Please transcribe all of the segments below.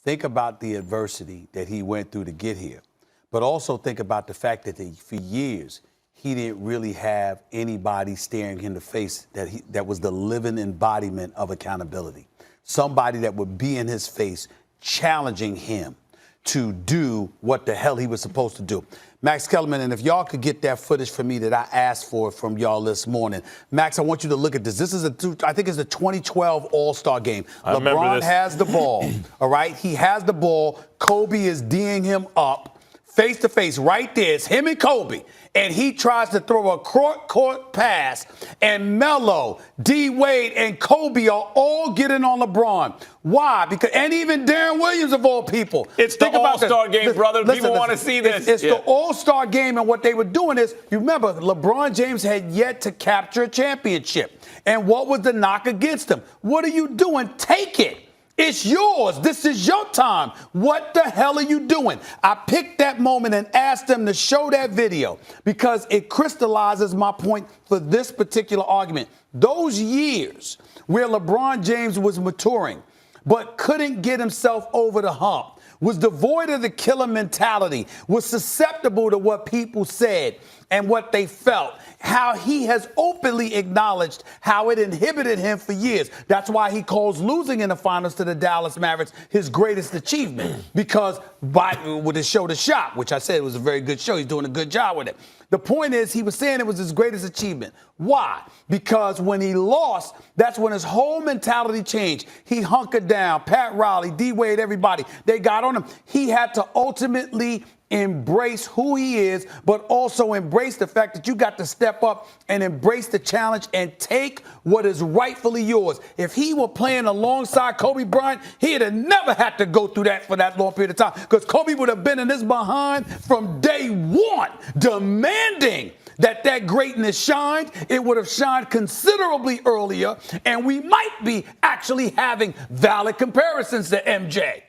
think about the adversity that he went through to get here, but also think about the fact that for years he didn't really have anybody staring him in the face that was the living embodiment of accountability. Somebody that would be in his face challenging him to do what the hell he was supposed to do. Max Kellerman, and if y'all could get that footage for me that I asked for from y'all this morning. Max, I want you to look at this. This is I think it's the 2012 All-Star game. LeBron has the ball, all right? He has the ball. Kobe is D'ing him up face to face right there. It's him and Kobe. And he tries to throw a court pass, and Melo, D-Wade, and Kobe are all getting on LeBron. Why? And even Darren Williams, of all people. It's the All-Star game, brother. People want to see this. It's the All-Star game, and what they were doing is, you remember, LeBron James had yet to capture a championship. And what was the knock against him? What are you doing? Take it. It's yours. This is your time. What the hell are you doing? I picked that moment and asked them to show that video because it crystallizes my point for this particular argument. Those years where LeBron James was maturing but couldn't get himself over the hump, was devoid of the killer mentality, was susceptible to what people said and what they felt, how he has openly acknowledged how it inhibited him for years. That's why he calls losing in the finals to the Dallas Mavericks his greatest achievement, because with his show The Shop, which I said was a very good show, he's doing a good job with it. The point is, he was saying it was his greatest achievement. Why? Because when he lost, that's when his whole mentality changed. He hunkered down. Pat Riley, D-Wade, everybody, they got on him. He had to ultimately embrace who he is, but also embrace the fact that you got to step up and embrace the challenge and take what is rightfully yours. If he were playing alongside Kobe Bryant, he'd have never had to go through that for that long period of time, because Kobe would have been in his behind from day one, demanding that greatness shined. It would have shined considerably earlier, and we might be actually having valid comparisons to MJ.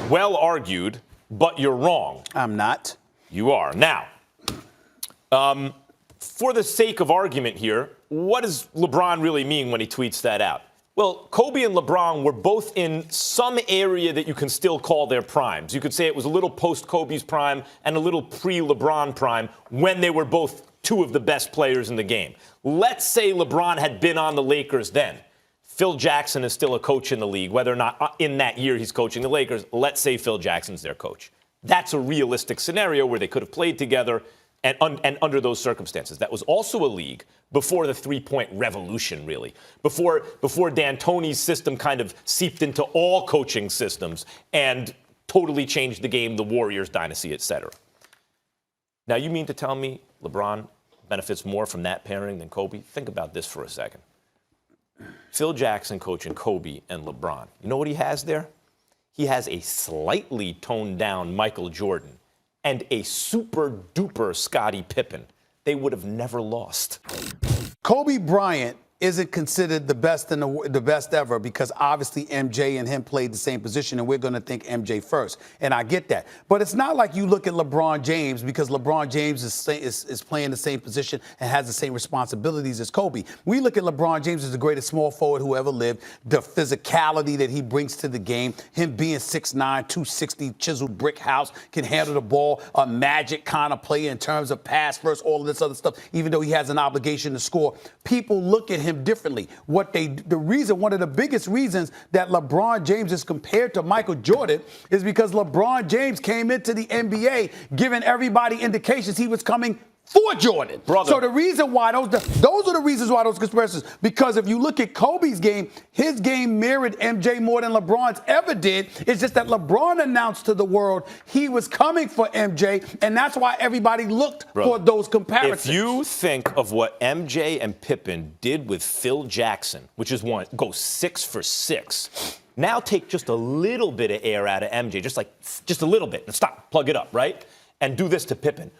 Well argued. But you're wrong. I'm not. You are. Now, for the sake of argument here, what does LeBron really mean when he tweets that out? Well, Kobe and LeBron were both in some area that you can still call their primes. You could say it was a little post-Kobe's prime and a little pre-LeBron prime when they were both two of the best players in the game. Let's say LeBron had been on the Lakers then. Phil Jackson is still a coach in the league. Whether or not in that year he's coaching the Lakers, let's say Phil Jackson's their coach. That's a realistic scenario where they could have played together and under those circumstances. That was also a league before the three-point revolution, really, before D'Antoni's system kind of seeped into all coaching systems and totally changed the game, the Warriors dynasty, etc. Now, you mean to tell me LeBron benefits more from that pairing than Kobe? Think about this for a second. Phil Jackson coaching Kobe and LeBron. You know what he has there? He has a slightly toned down Michael Jordan and a super duper Scottie Pippen. They would have never lost. Kobe Bryant isn't considered the best in the best ever because obviously MJ and him played the same position, and we're going to think MJ first. And I get that. But it's not like you look at LeBron James because LeBron James is playing the same position and has the same responsibilities as Kobe. We look at LeBron James as the greatest small forward who ever lived, the physicality that he brings to the game, him being 6'9", 260, chiseled brick house, can handle the ball, a magic kind of player in terms of pass first, all of this other stuff, even though he has an obligation to score. People look at him differently. One of the biggest reasons that LeBron James is compared to Michael Jordan is because LeBron James came into the NBA giving everybody indications he was coming for Jordan. Brother. So the reason why those are the reasons why those comparisons, because if you look at Kobe's game, his game mirrored MJ more than LeBron's ever did. It's just that LeBron announced to the world he was coming for MJ, and that's why everybody looked for those comparisons. If you think of what MJ and Pippen did with Phil Jackson, which is go 6 for 6, now take just a little bit of air out of MJ, just a little bit, and stop, plug it up, right? And do this to Pippen.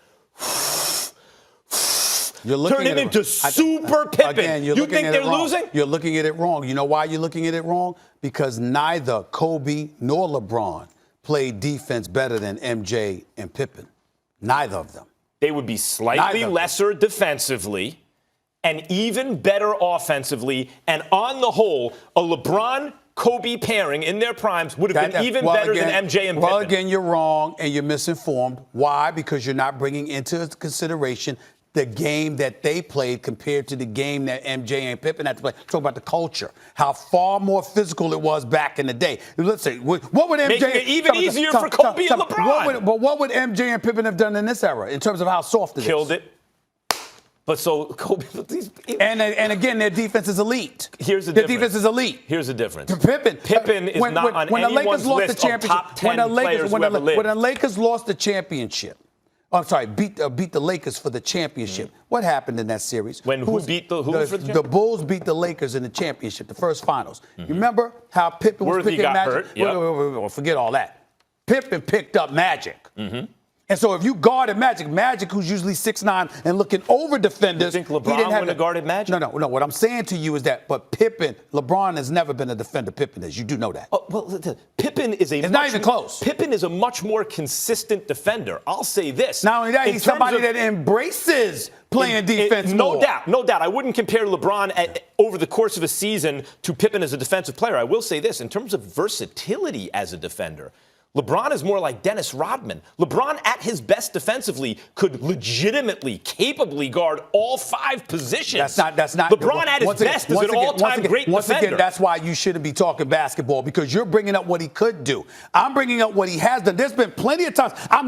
Turn him into super Pippen. Again, you think they're losing? You're looking at it wrong. You know why you're looking at it wrong? Because neither Kobe nor LeBron played defense better than MJ and Pippen. Neither of them. They would be slightly lesser defensively and even better offensively. And on the whole, a LeBron Kobe pairing in their primes would have been even better than MJ and Pippen. Well, again, you're wrong and you're misinformed. Why? Because you're not bringing into consideration the game that they played compared to the game that MJ and Pippen had to play. Talk about the culture, how far more physical it was back in the day. Let's say, what would MJ... Making it even easier for Kobe and LeBron. But what would MJ and Pippen have done in this era in terms of how soft it is? Killed it. But so Kobe... And again, their defense is elite. Here's the difference. Their defense is elite. Here's the difference. Pippen is not on anyone's list of top 10 players who ever lived. When the Lakers lost the championship, beat the Lakers for the championship. Mm-hmm. What happened in that series? Who beat the The Bulls beat the Lakers in the championship, the first finals. Mm-hmm. You remember how Pippen was picking Magic? Hurt. Forget all that. Pippen picked up Magic. Mm-hmm. And so if you guarded Magic, who's usually 6'9" and looking over defenders. You think LeBron wouldn't have guarded Magic? No. What I'm saying to you is that, but LeBron has never been a defender. Pippen is. You do know that. Oh, well, Pippen is It's not even close. Pippen is a much more consistent defender. I'll say this. Not only that, he's somebody that embraces playing defense. No doubt. I wouldn't compare LeBron over the course of a season to Pippen as a defensive player. I will say this, in terms of versatility as a defender, LeBron is more like Dennis Rodman. LeBron, at his best defensively, could legitimately, capably guard all 5 positions. That's not. LeBron at his best is an all-time great defender. Once again, that's why you shouldn't be talking basketball, because you're bringing up what he could do. I'm bringing up what he has done. There's been plenty of times. I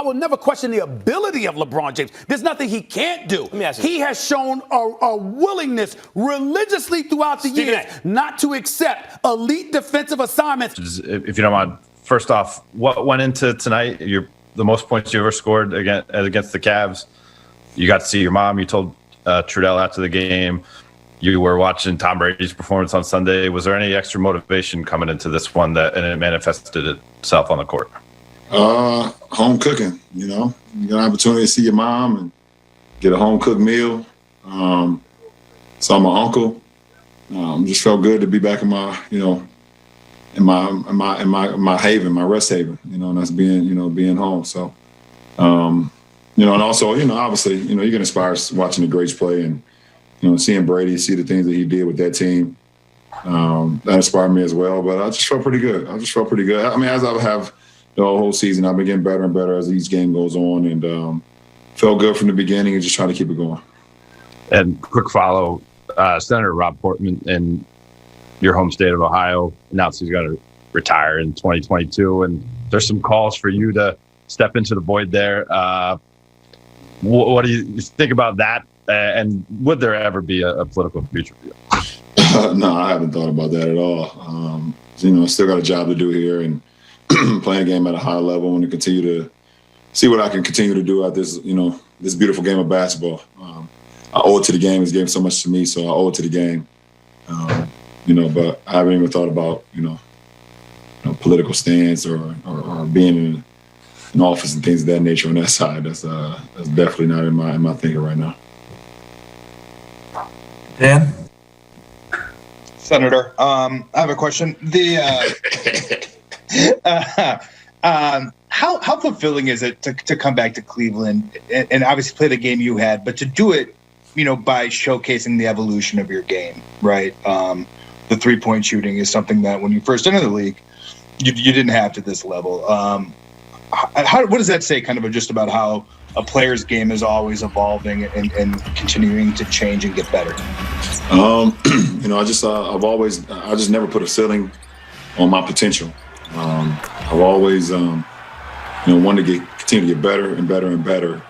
will never question the ability of LeBron James. There's nothing he can't do. He has shown a willingness religiously throughout the years not to accept elite defensive assignments. If you don't mind. First off, what went into tonight? The most points you ever scored against the Cavs. You got to see your mom. You told Trudell after the game. You were watching Tom Brady's performance on Sunday. Was there any extra motivation coming into this one and it manifested itself on the court? Home cooking. You get an opportunity to see your mom and get a home cooked meal. Saw my uncle. Just felt good to be back in my in my haven, my rest haven, and that's being home. So, and also, obviously, you get inspired watching the greats play and, seeing Brady, see the things that he did with that team. That inspired me as well, but I just felt pretty good. I mean, as I have the whole season, I've been getting better and better as each game goes on, and felt good from the beginning and just trying to keep it going. And quick follow, Senator Rob Portman in your home state of Ohio announced he's going to retire in 2022, and there's some calls for you to step into the void there. What do you think about that? And would there ever be a political future for you? No, I haven't thought about that at all. Still got a job to do here and playing a game at a high level and to continue to see what I can continue to do at this, this beautiful game of basketball. I owe it to the game. It's given so much to me, so I owe it to the game. But I haven't even thought about, political stance or being in an office and things of that nature on that side. That's definitely not in my thinking right now. Dan? Senator, I have a question. How fulfilling is it to come back to Cleveland and obviously play the game you had, but to do it, by showcasing the evolution of your game, right? The 3-point shooting is something that when you first entered the league, you didn't have to this level. What does that say kind of just about how a player's game is always evolving and continuing to change and get better? I just never put a ceiling on my potential. I've always, wanted to continue to get better and better and better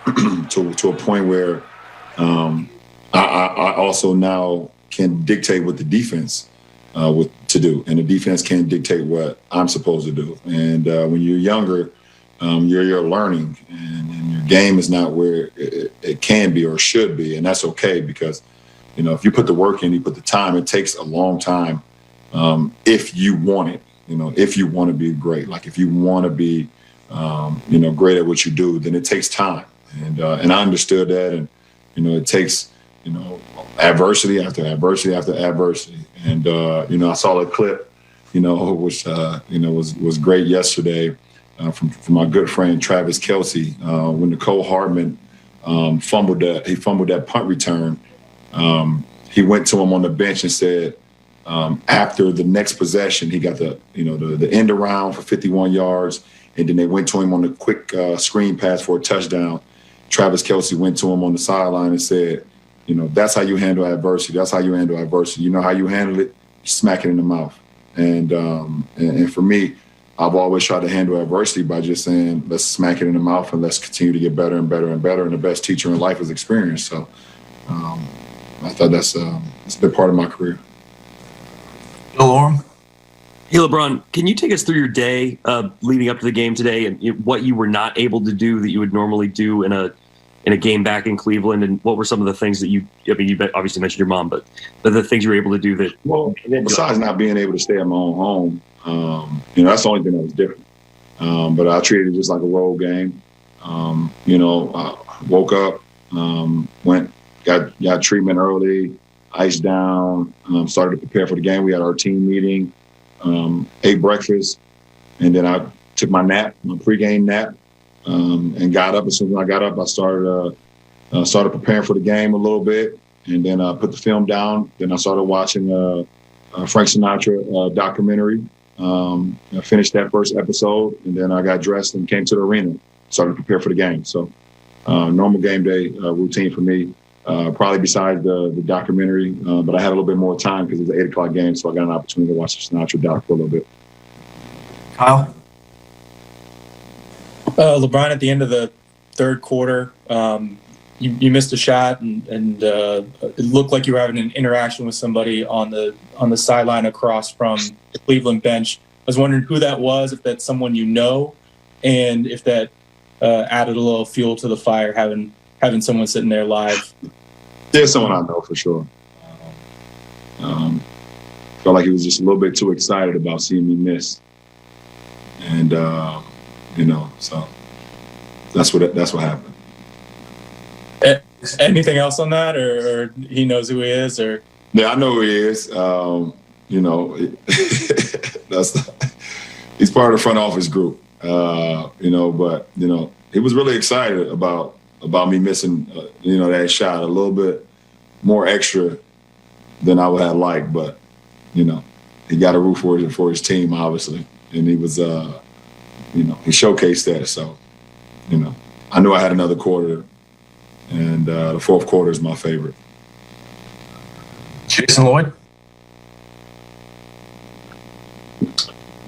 to a point where I also now can dictate what the defense to do, and the defense can't dictate what I'm supposed to do. And when you're younger, you're learning, and your game is not where it can be or should be, and that's okay because, if you put the work in, you put the time. It takes a long time if you want it. If you want to be great, like if you want to be, great at what you do, then it takes time, and I understood that, and it takes. Adversity after adversity after adversity. And, I saw a clip, which, was great yesterday from my good friend Travis Kelce when Nicole Hardman fumbled that punt return. He went to him on the bench and said, After the next possession, he got the end around for 51 yards, and then they went to him on the quick screen pass for a touchdown. Travis Kelce went to him on the sideline and said, that's how you handle adversity. That's how you handle adversity. You know how you handle it? Smack it in the mouth. And for me, I've always tried to handle adversity by just saying, let's smack it in the mouth and let's continue to get better and better and better. And the best teacher in life is experience. So I thought that's a big part of my career. Lauren? Hey, LeBron, can you take us through your day leading up to the game today and what you were not able to do that you would normally do in a game back in Cleveland? And what were some of the things that you obviously mentioned your mom, but the things you were able to do that? Well, besides not being able to stay at my own home, that's the only thing that was different. But I treated it just like a road game. I woke up, got treatment early, iced down, started to prepare for the game. We had our team meeting, ate breakfast, and then I took my pregame nap, and got up. As soon as I got up, I started preparing for the game a little bit, and then I put the film down. Then I started watching Frank Sinatra documentary. I finished that first episode, and then I got dressed and came to the arena, started to prepare for the game. So normal game day routine for me. Probably besides the documentary, but I had a little bit more time because it was an 8 o'clock game, so I got an opportunity to watch the Sinatra doc for a little bit. Kyle? LeBron, at the end of the third quarter, you missed a shot, and it looked like you were having an interaction with somebody on the sideline across from the Cleveland bench. I was wondering who that was, if that's someone you know, and if that added a little fuel to the fire, having someone sitting there live. There's someone I know for sure. Felt like he was just a little bit too excited about seeing me miss, and so that's what happened. Anything else on that, or he knows who he is, or? Yeah, I know who he is. He's part of the front office group. But he was really excited about me missing, that shot a little bit more extra than I would have liked. But, he got a root for his team, obviously. And he was, he showcased that. So, I knew I had another quarter. And the fourth quarter is my favorite. Jason Lloyd?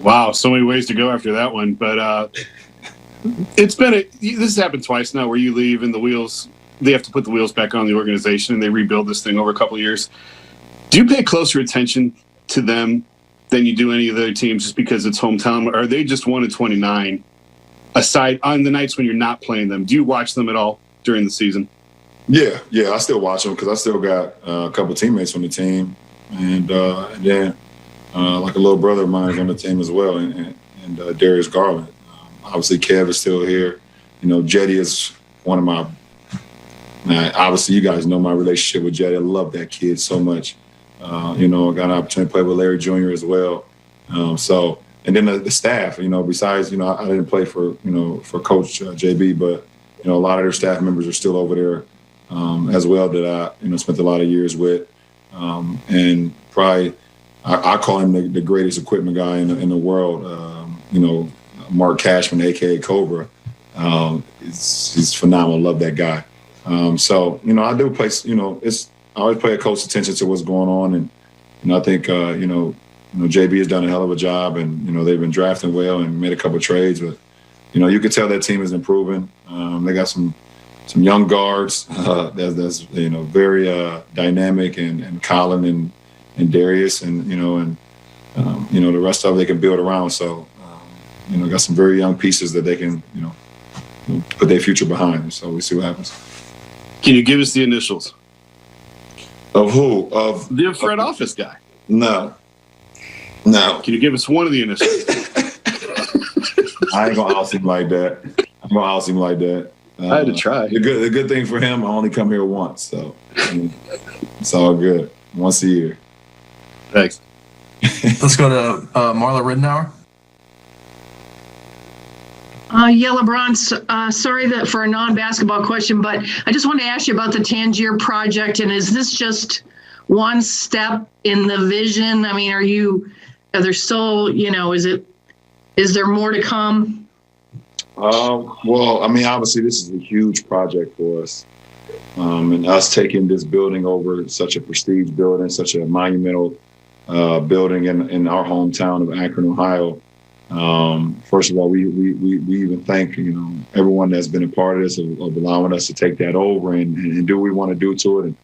Wow, so many ways to go after that one. But this has happened twice now where you leave and they have to put the wheels back on the organization and they rebuild this thing over a couple of years. Do you pay closer attention to them than you do any of the other teams just because it's hometown? Or are they just 1-29 aside on the nights when you're not playing them? Do you watch them at all during the season? Yeah, I still watch them because I still got a couple of teammates on the team. And then like a little brother of mine is on the team as well, and Darius Garland. Obviously, Kev is still here. Jetty is one of my. Obviously, you guys know my relationship with Jetty. I love that kid so much. I got an opportunity to play with Larry Jr. as well. And then the staff. Besides, I didn't play for Coach JB, but a lot of their staff members are still over there as well that I spent a lot of years with, and probably. I call him the greatest equipment guy in the world. Mark Cashman, a.k.a. Cobra. He's phenomenal. Love that guy. I do play, I always pay close attention to what's going on. And I think, JB has done a hell of a job. And, they've been drafting well and made a couple of trades. But, you can tell that team is improving. They got some young guards that's very dynamic, and Colin and Darius, and the rest of it they can build around. So, got some very young pieces that they can, put their future behind. So we see what happens. Can you give us the initials? Of who? Of the front office guy? No. Can you give us one of the initials? I ain't gonna house him like that. I had to try. The good thing for him, I only come here once, so it's all good. Once a year. Thanks. Let's go to Marla Ridenour. LeBron, sorry that for a non-basketball question, but I just want to ask you about the Tangier project. And is this just one step in the vision? I mean, are there still, is there more to come? Well, I mean, obviously this is a huge project for us. And us taking this building over, such a prestige building, such a monumental building in our hometown of Akron, Ohio. First of all, we even thank everyone that's been a part of this, of allowing us to take that over and do what we want to do to it.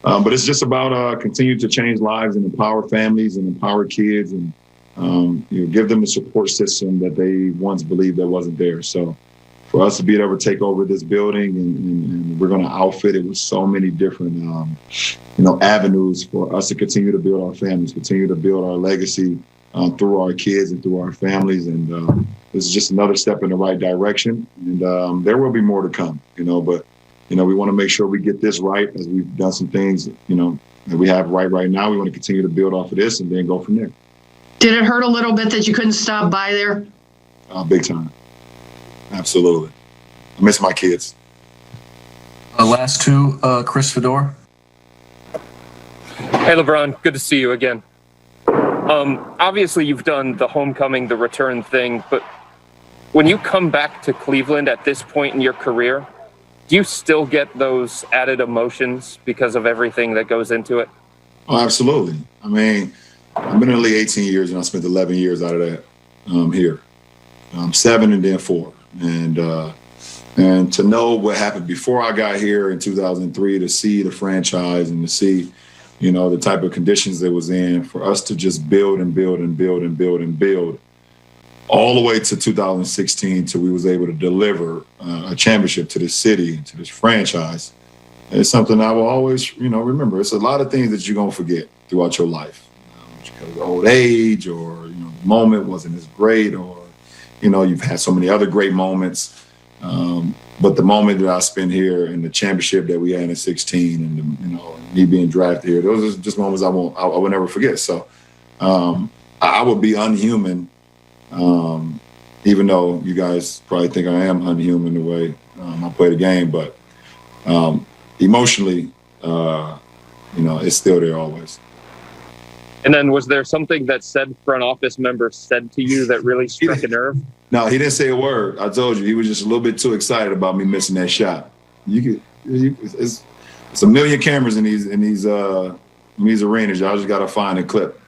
But it's just about continuing to change lives and empower families and empower kids and give them the support system that they once believed that wasn't there. So for us to be able to take over this building and we're going to outfit it with so many different avenues for us to continue to build our families, continue to build our legacy through our kids and through our families. And this is just another step in the right direction. And there will be more to come, but we want to make sure we get this right, as we've done some things, that we have right now. We want to continue to build off of this and then go from there. Did it hurt a little bit that you couldn't stop by there? Big time. Absolutely. I miss my kids. Last two, Chris Fedor. Hey, LeBron. Good to see you again. Obviously, you've done the homecoming, the return thing, but when you come back to Cleveland at this point in your career, do you still get those added emotions because of everything that goes into it? Oh, absolutely. I mean, I've been in the league 18 years, and I spent 11 years out of that here. 7 and then 4. And to know what happened before I got here in 2003, to see the franchise and to see, the type of conditions it was in, for us to just build and build and build and build and build all the way to 2016 till we was able to deliver a championship to this city, to this franchise. And it's something I will always, remember. It's a lot of things that you're going to forget throughout your life. Because of old age, or, the moment wasn't as great, or, you've had so many other great moments. But the moment that I spent here and the championship that we had in 16 and, me being drafted here, those are just moments I will never forget. So I would be unhuman, even though you guys probably think I am unhuman the way I play the game. But emotionally, it's still there always. And then was there something that said front office member said to you that really struck a nerve? No, he didn't say a word. I told you, he was just a little bit too excited about me missing that shot. It's a million cameras in these arenas. Y'all just got to find a clip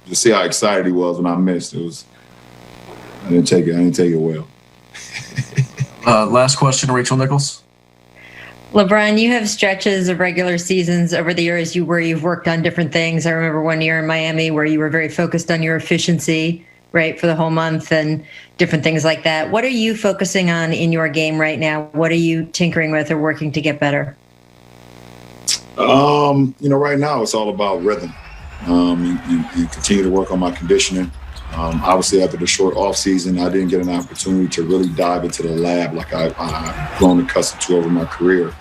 to see how excited he was when I missed. I didn't take it well. Last question, Rachel Nichols. LeBron, you have stretches of regular seasons over the years where you've worked on different things. I remember one year in Miami where you were very focused on your efficiency, right, for the whole month and different things like that. What are you focusing on in your game right now? What are you tinkering with or working to get better? Right now it's all about rhythm and continue to work on my conditioning. Obviously, after the short off season, I didn't get an opportunity to really dive into the lab like I've grown accustomed to over my career.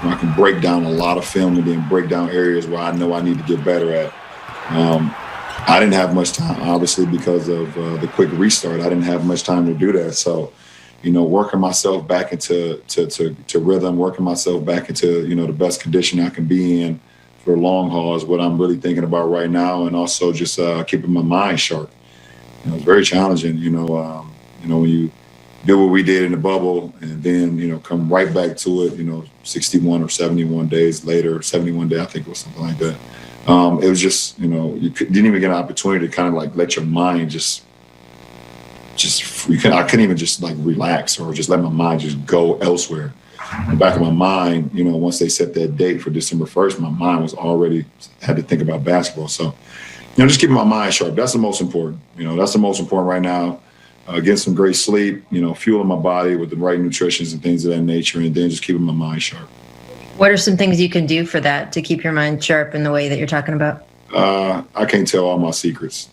I can break down a lot of film and then break down areas where I know I need to get better at. I didn't have much time, obviously, because of the quick restart. I didn't have much time to do that. So, working myself back into to rhythm, working myself back into, the best condition I can be in for long haul is what I'm really thinking about right now. And also just keeping my mind sharp. It's very challenging, when you do what we did in the bubble and then, come right back to it, 61 or 71 days later, 71 days, I think it was something like that. It was just, you didn't even get an opportunity to kind of like let your mind I couldn't even just like relax or just let my mind just go elsewhere. In the back of my mind, once they set that date for December 1st, my mind was already had to think about basketball. So, just keeping my mind sharp. That's the most important. That's the most important right now. Getting some great sleep, fueling my body with the right nutrition and things of that nature, and then just keeping my mind sharp. What are some things you can do for that to keep your mind sharp in the way that you're talking about? I can't tell all my secrets.